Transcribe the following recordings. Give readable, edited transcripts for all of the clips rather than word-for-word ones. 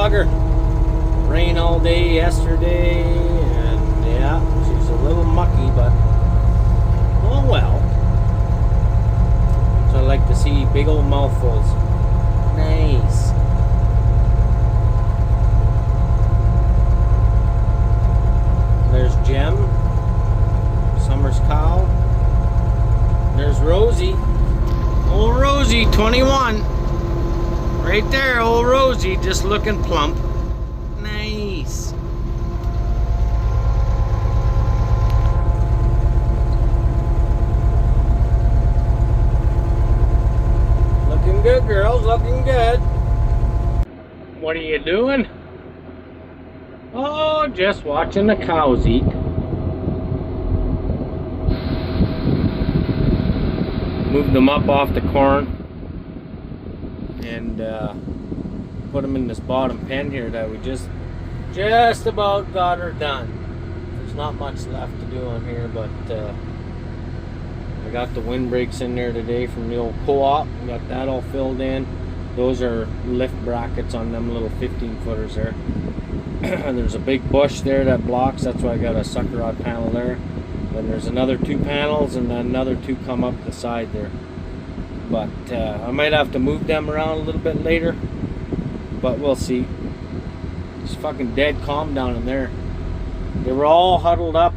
bugger. Rain all day yesterday, and yeah, she's a little mucky, but oh well. So I like to see big old mouthfuls. Nice. There's Jem, Summer's cow. There's Rosie. Old Rosie, 21. Right there, old Rosie, just looking plump. Nice. Looking good, girls, looking good. What are you doing? Oh, just watching the cows eat. Moved them up off the corn and put them in this bottom pen here that we just about got her done. There's not much left to do on here, but I got the windbreaks in there today from the old co-op. Got that all filled in. Those are lift brackets on them little 15-footers there. And there's a big bush there that blocks. That's why I got a sucker rod panel there. Then there's another 2 panels, and then another 2 come up the side there. But I might have to move them around a little bit later, but we'll see. It's fucking dead calm down in there. They were all huddled up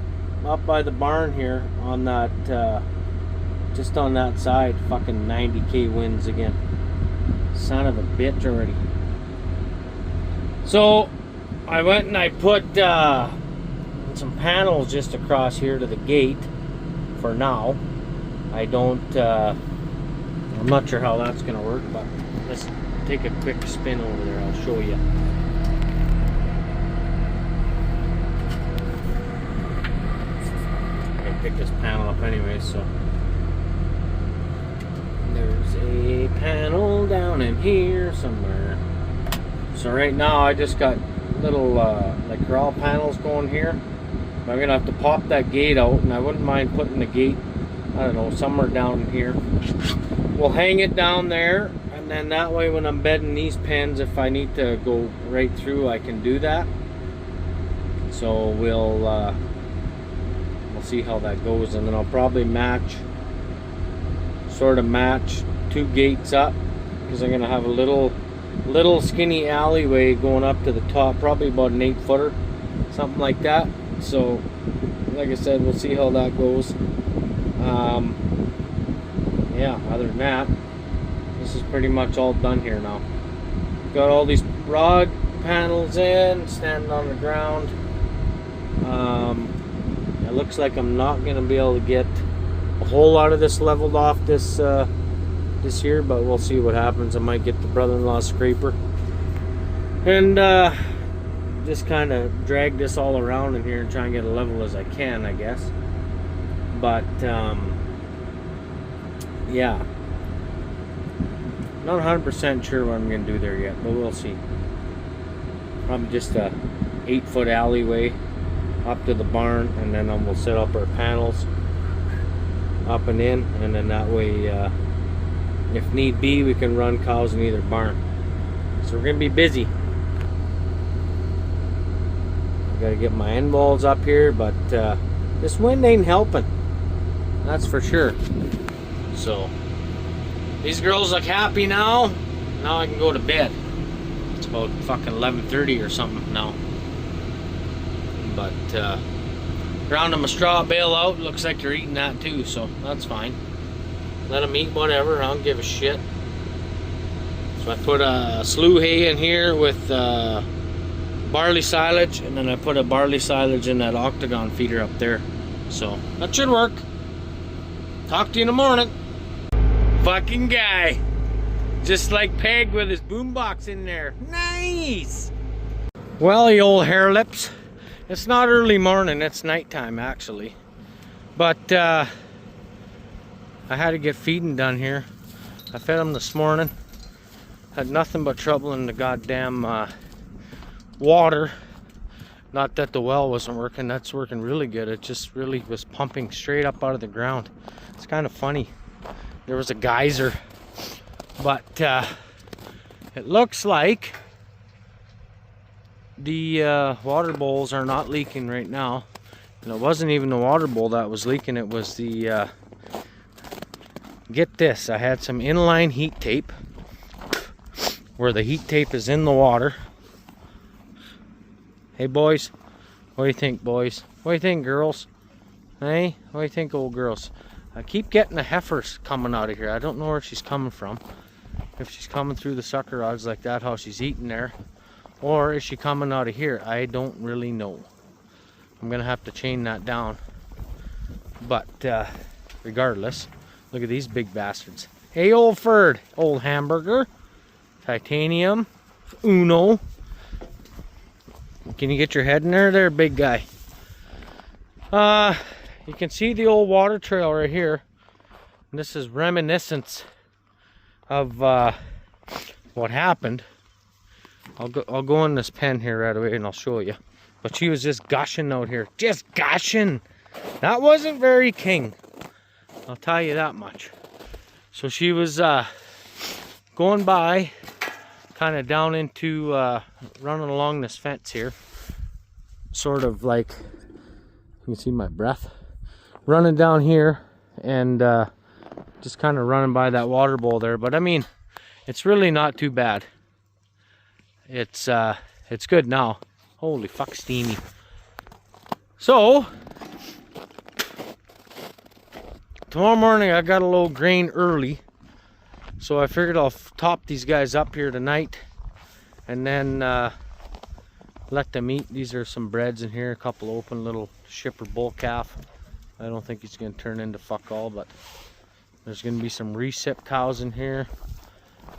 by the barn here on that just on that side. Fucking 90k winds again. Son of a bitch already. So I went and I put some panels just across here to the gate for now. I don't I'm not sure how that's gonna work, but let's take a quick spin over there. I'll show you. I pick this panel up anyway, so there's a panel down in here somewhere. So right now I just got little like corral panels going here. I'm gonna have to pop that gate out, and I wouldn't mind putting the gate, I don't know, somewhere down in here. We'll hang it down there, and then that way when I'm bedding these pens, if I need to go right through, I can do that. So we'll see how that goes, and then I'll probably sort of match 2 gates up, because I'm gonna have a little skinny alleyway going up to the top, probably about an 8-footer, something like that. So like I said, we'll see how that goes. Yeah, other than that, this is pretty much all done here now. Got all these rod panels in, standing on the ground. It looks like I'm not going to be able to get a whole lot of this leveled off this year, but we'll see what happens. I might get the brother-in-law scraper and just kind of drag this all around in here and try and get a level as I can, I guess. But yeah, not 100% sure what I'm going to do there yet, but we'll see. Probably just a 8-foot alleyway up to the barn, and then we'll set up our panels up and in, and then that way if need be, we can run cows in either barn. So we're going to be busy. I got to get my end walls up here, but this wind ain't helping, that's for sure. So these girls look happy now. Now I can go to bed. It's about fucking 11:30 or something now. But ground them a straw bale out. Looks like they're eating that too, so that's fine. Let them eat whatever. I don't give a shit. So I put a slew hay in here with barley silage, and then I put a barley silage in that octagon feeder up there. So that should work. Talk to you in the morning. Fucking guy. Just like Peg with his boombox in there. Nice! Well, you old hair lips. It's not early morning, it's nighttime actually. But I had to get feeding done here. I fed them this morning. Had nothing but trouble in the goddamn water. Not that the well wasn't working, that's working really good. It just really was pumping straight up out of the ground. It's kind of funny. There was a geyser, but it looks like the water bowls are not leaking right now. And it wasn't even the water bowl that was leaking, it was the, get this, I had some inline heat tape where the heat tape is in the water. Hey boys, what do you think, boys? What do you think, girls? Hey, what do you think, old girls? I keep getting the heifers coming out of here. I don't know where she's coming from. If she's coming through the sucker rods like that, how she's eating there. Or is she coming out of here? I don't really know. I'm gonna have to chain that down. But regardless, look at these big bastards. Hey, old Ferd, old hamburger, titanium, Uno. Can you get your head in there, big guy? You can see the old water trail right here. And this is reminiscence of what happened. I'll go in this pen here right away and I'll show you. But she was just gushing out here. Just gushing. That wasn't very king. I'll tell you that much. So she was going by, kind of down into, running along this fence here. Sort of like, you can see my breath. Running down here and just kind of running by that water bowl there. But I mean, it's really not too bad. It's good now. Holy fuck, steamy. So tomorrow morning I got a little grain early, so I figured I'll top these guys up here tonight and then let them eat. These are some breads in here, a couple open little shipper bull calf. I don't think he's gonna turn into fuck all, but there's gonna be some recip cows in here.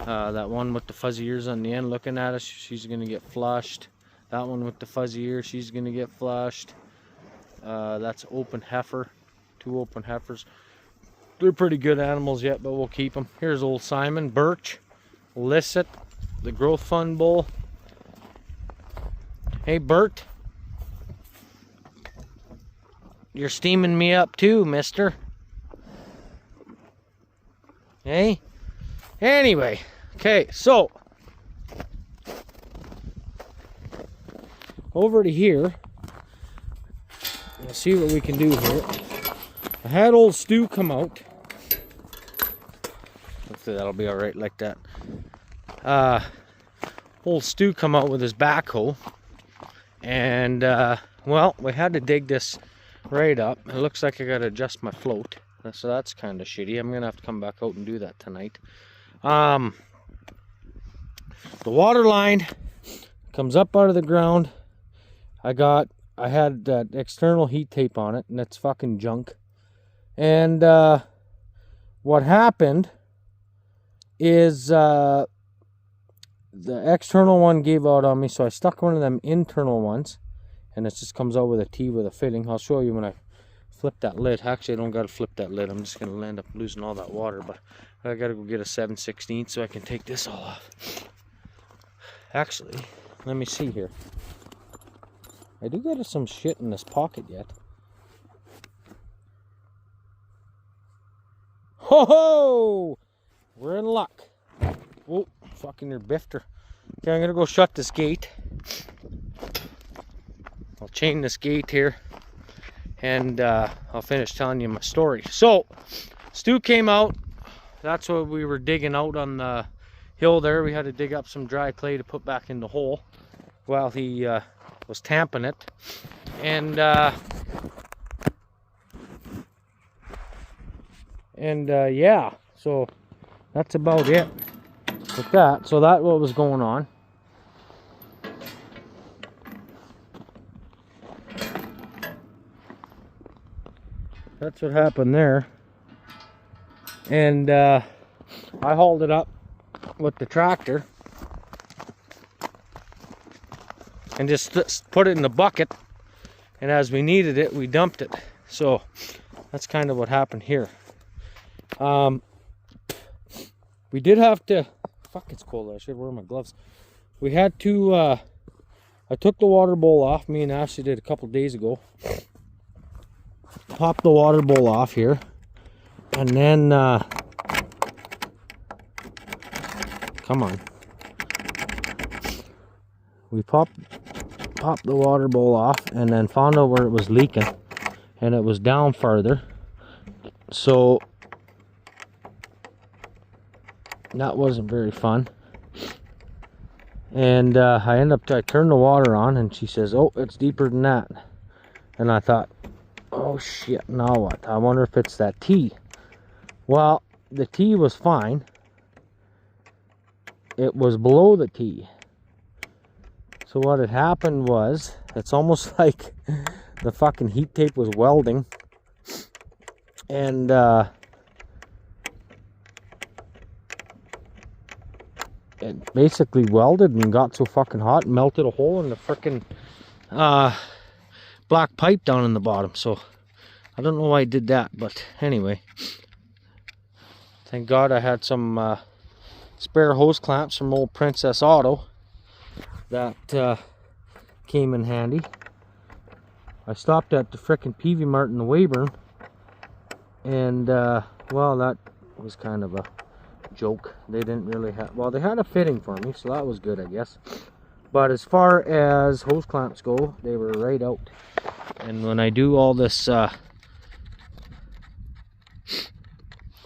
That one with the fuzzy ears on the end looking at us, she's gonna get flushed. That one with the fuzzy ears, she's gonna get flushed. That's open heifer, 2 open heifers. They're pretty good animals yet, but we'll keep them. Here's old Simon, Birch, Licit, the growth fund bull. Hey Bert, you're steaming me up too, mister. Hey? Anyway, okay, so over to here. Let's see what we can do here. I had old Stu come out. Hopefully that'll be alright like that. Old Stu come out with his backhoe. And, well, we had to dig this right up. It looks like I gotta adjust my float. So that's kind of shitty. I'm gonna have to come back out and do that tonight. The water line comes up out of the ground. I had that external heat tape on it, and that's fucking junk. And what happened is the external one gave out on me, so I stuck one of them internal ones, and it just comes out with a T with a fitting. I'll show you when I flip that lid. Actually, I don't gotta flip that lid. I'm just gonna end up losing all that water, but I gotta go get a 7/16 so I can take this all off. Actually, let me see here. I do got some shit in this pocket yet. Ho ho! We're in luck. Oh, fucking your bifter. Okay, I'm gonna go shut this gate. I'll chain this gate here, and I'll finish telling you my story. So, Stu came out. That's what we were digging out on the hill there. We had to dig up some dry clay to put back in the hole while he was tamping it. And yeah, so that's about it with that. So that's what was going on. That's what happened there. And I hauled it up with the tractor and just put it in the bucket, and as we needed it, we dumped it. So that's kind of what happened here. We did have to, fuck, it's cold. I should wear my gloves. We had to I took the water bowl off. Me and Ashley did a couple days ago. Pop the water bowl off here, and then come on, we pop popped the water bowl off and then found out where it was leaking, and it was down farther. So that wasn't very fun. And I turned the water on, and she says, oh, it's deeper than that. And I thought, oh shit, now what? I wonder if it's that tea. Well, the tea was fine. It was below the tea. So what had happened was, it's almost like the fucking heat tape was welding. And it basically welded and got so fucking hot and melted a hole in the freaking black pipe down in the bottom. So I don't know why I did that, but anyway, thank God I had some spare hose clamps from old Princess Auto that came in handy. I stopped at the frickin' Peavy Mart in Weyburn, and well, that was kind of a joke. They didn't really have, well, they had a fitting for me, so that was good, I guess. But as far as hose clamps go, they were right out. And when I do all this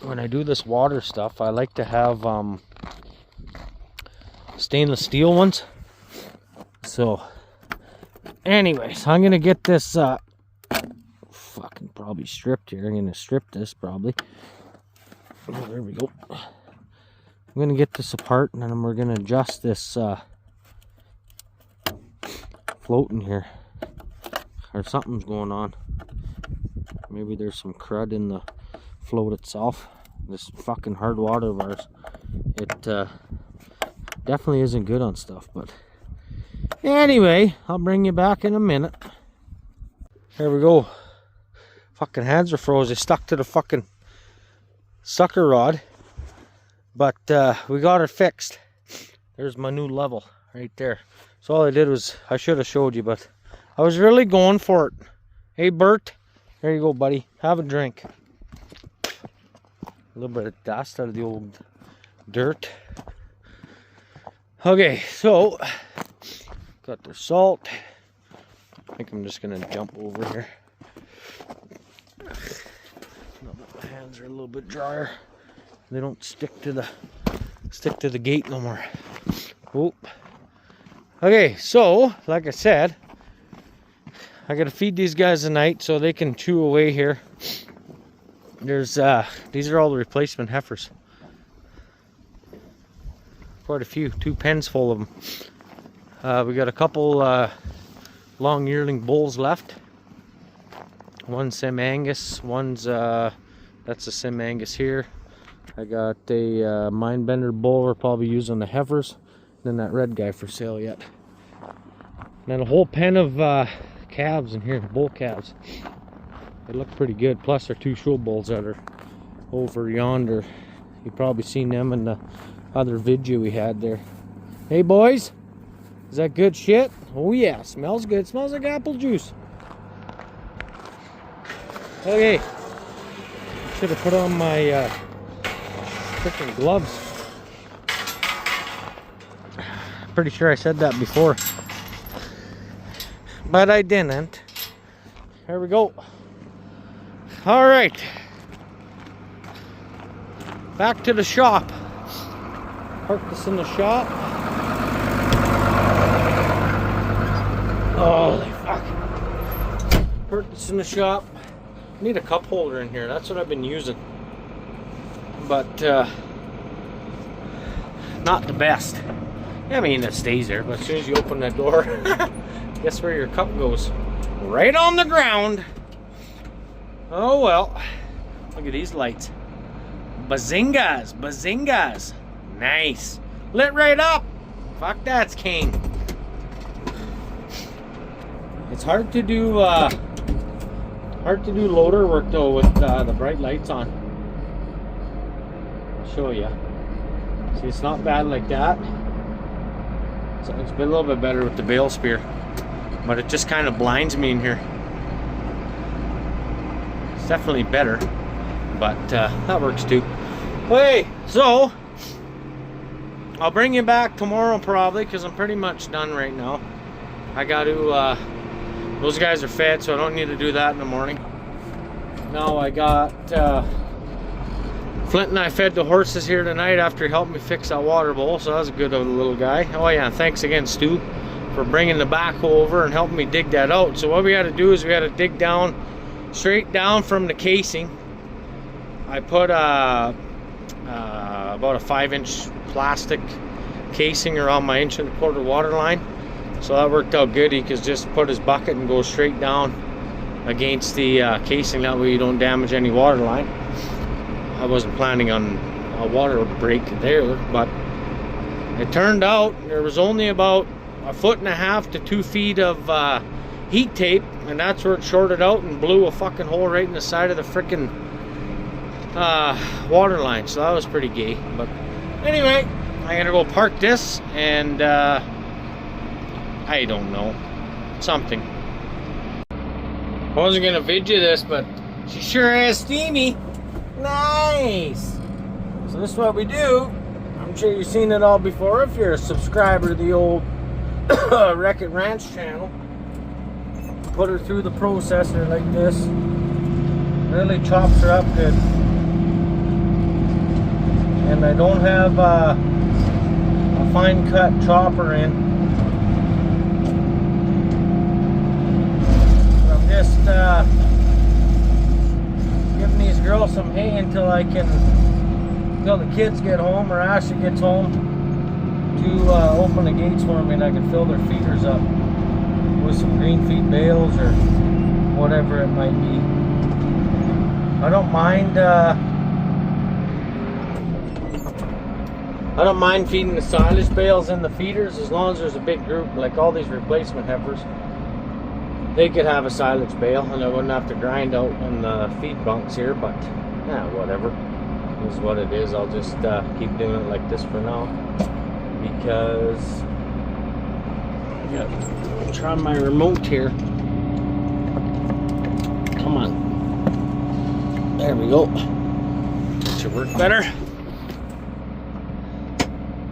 when I do this water stuff, I like to have stainless steel ones. So anyways, I'm gonna get this fucking probably stripped here. I'm gonna strip this probably. Oh, there we go. I'm gonna get this apart, and then we're gonna adjust this float in here, or something's going on. Maybe there's some crud in the float itself. This fucking hard water of ours, it definitely isn't good on stuff. But anyway, I'll bring you back in a minute. There we go. Fucking hands are froze. They stuck to the fucking sucker rod. But we got it fixed. There's my new level right there. So all I did was, I should have showed you, but I was really going for it. Hey Bert, there you go buddy, have a drink. A little bit of dust out of the old dirt. Okay, so got the salt. I think I'm just gonna jump over here. My hands are a little bit drier. They don't stick to the gate no more. Oop. Okay, so like I said, I gotta feed these guys tonight so they can chew away here. There's these are all the replacement heifers. Quite a few, 2 pens full of them. We got a couple long yearling bulls left. One Sim Angus, one's that's a Sim Angus here. I got a Mindbender bull we're probably using the heifers. Then that red guy for sale yet. And then a whole pen of calves in here, bull calves. They look pretty good. Plus our 2 show bulls that are over yonder. You've probably seen them in the other video we had there. Hey boys, is that good shit? Oh yeah, smells good. Smells like apple juice. Okay, should have put on my freaking gloves. Pretty sure I said that before, but I didn't. There we go. All right, back to the shop. Park this in the shop. Holy fuck. Park this in the shop. Need a cup holder in here. That's what I've been using, but not the best. I mean, it stays there, but as soon as you open that door, guess where your cup goes? Right on the ground. Oh well. Look at these lights. Bazingas, bazingas. Nice. Lit right up. Fuck, that's king. It's hard to do loader work though with the bright lights on. I'll show you. See, it's not bad like that. So it's been a little bit better with the bale spear, but it just kind of blinds me in here. It's definitely better, but that works too. Okay, so I'll bring you back tomorrow probably, because I'm pretty much done right now. I got to, those guys are fed, so I don't need to do that in the morning. Now I got, Flint and I fed the horses here tonight after he helped me fix that water bowl, so that was a good little guy. Oh yeah, thanks again, Stu, for bringing the backhoe over and helping me dig that out. So what we had to do is we had to dig down, straight down from the casing. I put about a 5-inch plastic casing around my 1.25-inch water line. So that worked out good. He could just put his bucket and go straight down against the casing. That way you don't damage any water line. I wasn't planning on a water break there, but it turned out there was only about 1.5 to 2 feet of heat tape, and that's where it shorted out and blew a fucking hole right in the side of the frickin' water line. So that was pretty gay. But anyway, I'm gonna go park this and I don't know, something. I wasn't gonna video this, but she sure is steamy. Nice. So this is what we do. I'm sure you've seen it all before if you're a subscriber to the old Wreck-It Ranch channel. Put her through the processor like this. Really chops her up good. And I don't have a fine cut chopper in. So I'm just giving these girls some hay until the kids get home or Ashley gets home to open the gates for me and I can fill their feeders up with some green feed bales or whatever it might be. I don't mind feeding the silage bales in the feeders as long as there's a big group, like all these replacement heifers. They could have a silage bale and I wouldn't have to grind out on the feed bunks here, but yeah, whatever. This is what it is. I'll just keep doing it like this for now because yeah, I'll try my remote here. Come on. There we go. That should work better.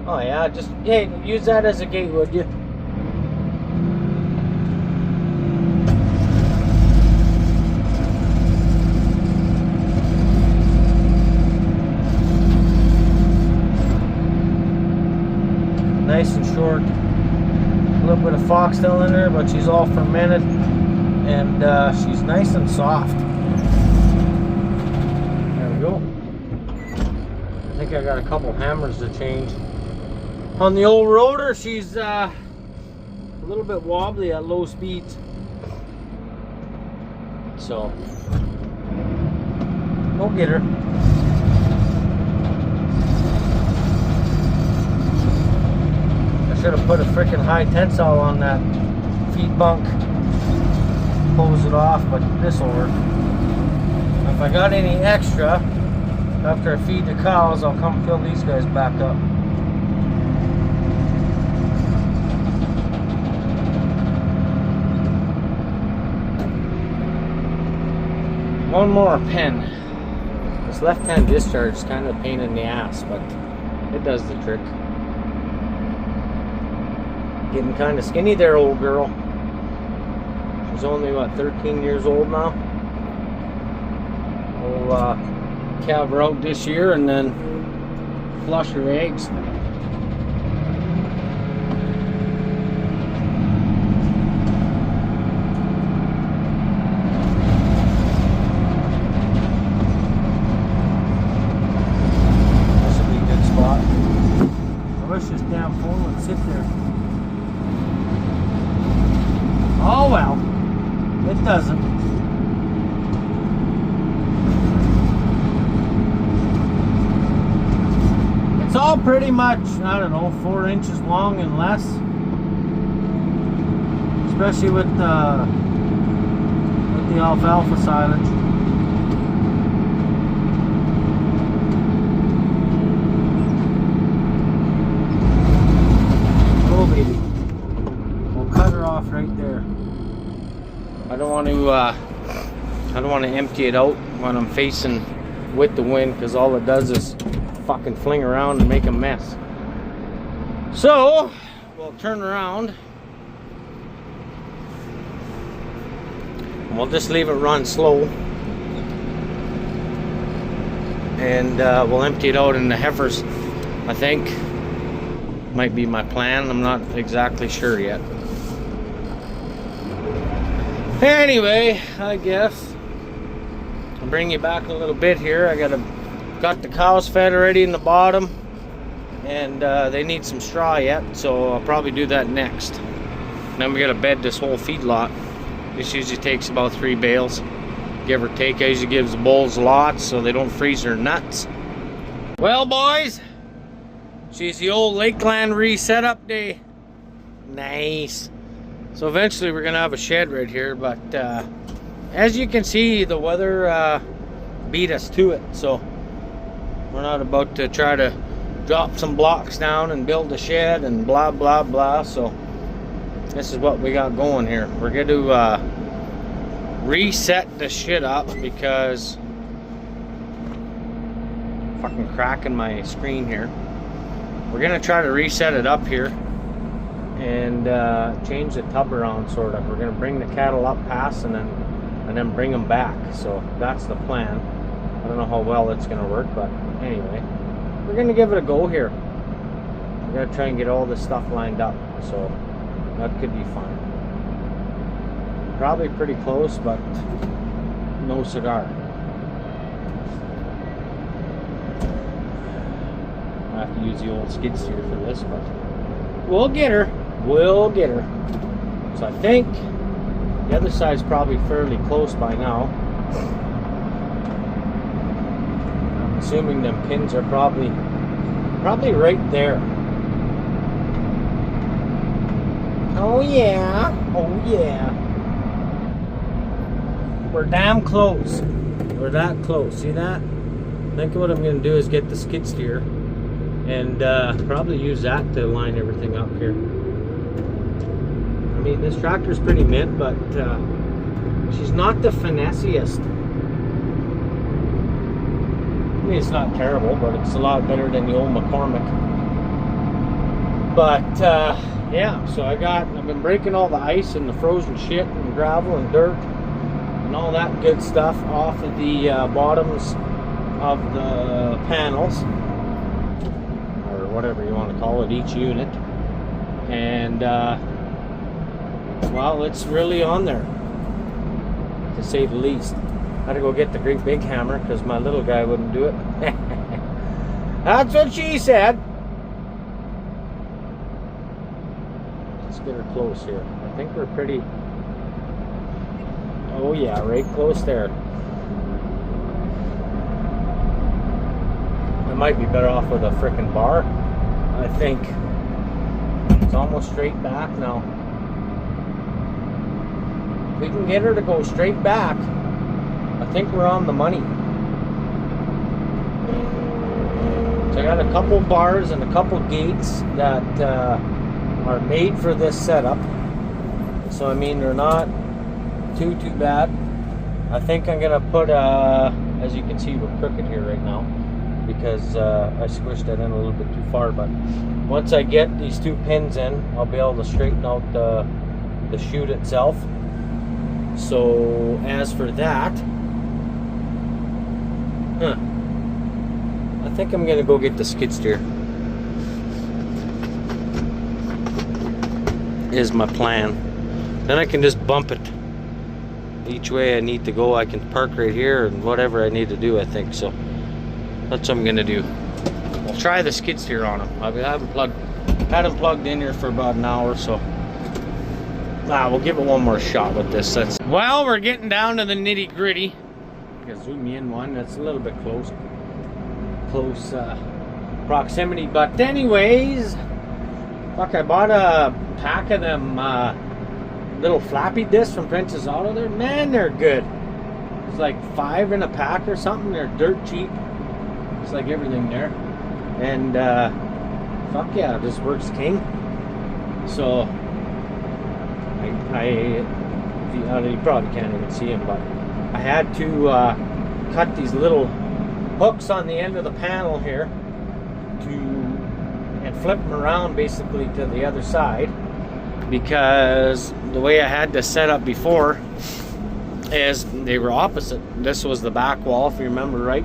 Oh yeah, just use that as a gate, would you? Nice and short. A little bit of foxtail in there, but she's all fermented and she's nice and soft. There we go. I think I got a couple hammers to change. On the old rotor, she's a little bit wobbly at low speeds. So, go get her. Should have put a freaking high tensile on that feed bunk, close it off, but this will work. If I got any extra after I feed the cows, I'll come fill these guys back up. One more pen. This left-hand discharge is kind of a pain in the ass, but it does the trick. Getting kind of skinny there, old girl. She's only, what, 13 years old now? We'll calve her out this year and then flush her eggs. This would be a good spot. I wish this damn phone would sit there. Oh well, it doesn't. It's all pretty much, I don't know, 4 inches long and less. Especially with the alfalfa silage. Oh baby. We'll cut her off right there. I don't want to empty it out when I'm facing with the wind, because all it does is fucking fling around and make a mess. So we'll turn around And we'll just leave it run slow. And we'll empty it out in the heifers, I think. Might be my plan. I'm not exactly sure yet. Anyway, I guess I'll bring you back a little bit here. I got the cows fed already in the bottom, and they need some straw yet, so I'll probably do that next. Then we gotta bed this whole feedlot. This usually takes about 3 bales, give or take. I usually give the bulls lots so they don't freeze their nuts. Well, boys, she's the old Lakeland reset-up day. Nice. So eventually we're gonna have a shed right here, but as you can see, the weather beat us to it. So we're not about to try to drop some blocks down and build a shed and blah blah blah. So this is what we got going here. We're going to reset the shit up because fucking cracking my screen here. We're going to try to reset it up here and change the tub around, sort of. We're going to bring the cattle up past and then bring them back. So that's the plan. I don't know how well it's going to work, but anyway, we're going to give it a go here. We're going to try and get all this stuff lined up, so that could be fun. Probably pretty close, but no cigar. I have to use the old skid steer for this, but we'll get her. We'll get her. So I think the other side's probably fairly close by now. I'm assuming them pins are probably right there. Oh yeah, oh yeah. We're damn close. We're that close. See that? I think what I'm going to do is get the skid steer and probably use that to line everything up here. I mean, this tractor's pretty mint, but she's not the finessiest. I mean, it's not terrible, but it's a lot better than the old McCormick. But yeah, so I've been breaking all the ice and the frozen shit and gravel and dirt and all that good stuff off of the bottoms of the panels, or whatever you want to call it, each unit. And well, it's really on there, to say the least. I had to go get the great big hammer because my little guy wouldn't do it. That's what she said. Let's get her close here. I think we're pretty... Oh yeah, right close there. I might be better off with a frickin' bar. I think it's almost straight back now. If we can get her to go straight back, I think we're on the money. So I got a couple bars and a couple gates that are made for this setup. So I mean, they're not too bad. I think I'm gonna put as you can see, we're crooked here right now because I squished that in a little bit too far, but once I get these 2 pins in, I'll be able to straighten out the chute itself. So as for that, I think I'm gonna go get the skid steer. Is my plan. Then I can just bump it each way I need to go. I can park right here and whatever I need to do, I think. So that's what I'm gonna do. I'll try the skid steer on him. I haven't had him plugged in here for about an hour, so we'll give it one more shot with this. Well, we're getting down to the nitty gritty. I can zoom in one. That's a little bit close proximity. But anyways, look, I bought a pack of them little flappy discs from Princess Auto there. Man, they're good. It's like 5 in a pack or something. They're dirt cheap. It's like everything there. And fuck yeah, this works king. So you probably can't even see them, but I had to cut these little hooks on the end of the panel here and flip them around basically to the other side, because the way I had this set up before, is they were opposite. This was the back wall, if you remember right,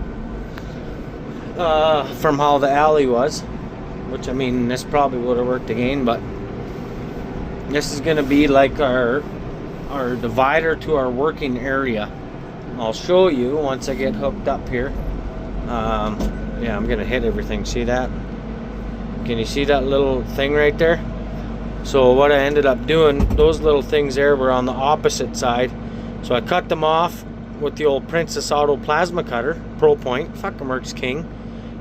from how the alley was, which I mean this probably would have worked again, but this is going to be like our divider to our working area. I'll show you once I get hooked up here. Yeah, I'm gonna hit everything. See that? Can you see that little thing right there? So what I ended up doing, those little things there were on the opposite side, so I cut them off with the old Princess Auto plasma cutter, Pro Point, fucking works king,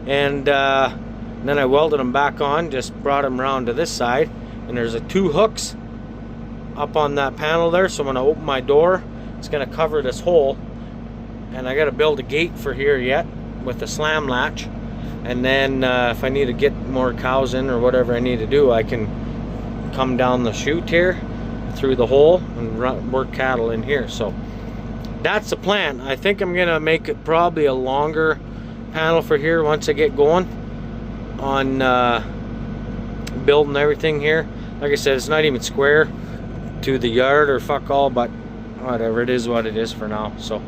and then I welded them back on, just brought them around to this side, and there's two hooks up on that panel there, so when I open my door, it's gonna cover this hole, and I gotta build a gate for here yet with a slam latch, and then if I need to get more cows in or whatever I need to do, I can come down the chute here through the hole and work cattle in here. So that's the plan. I think I'm gonna make it probably a longer panel for here once I get going on building everything here. Like I said, it's not even square to the yard or fuck all, but whatever, it is what it is for now. So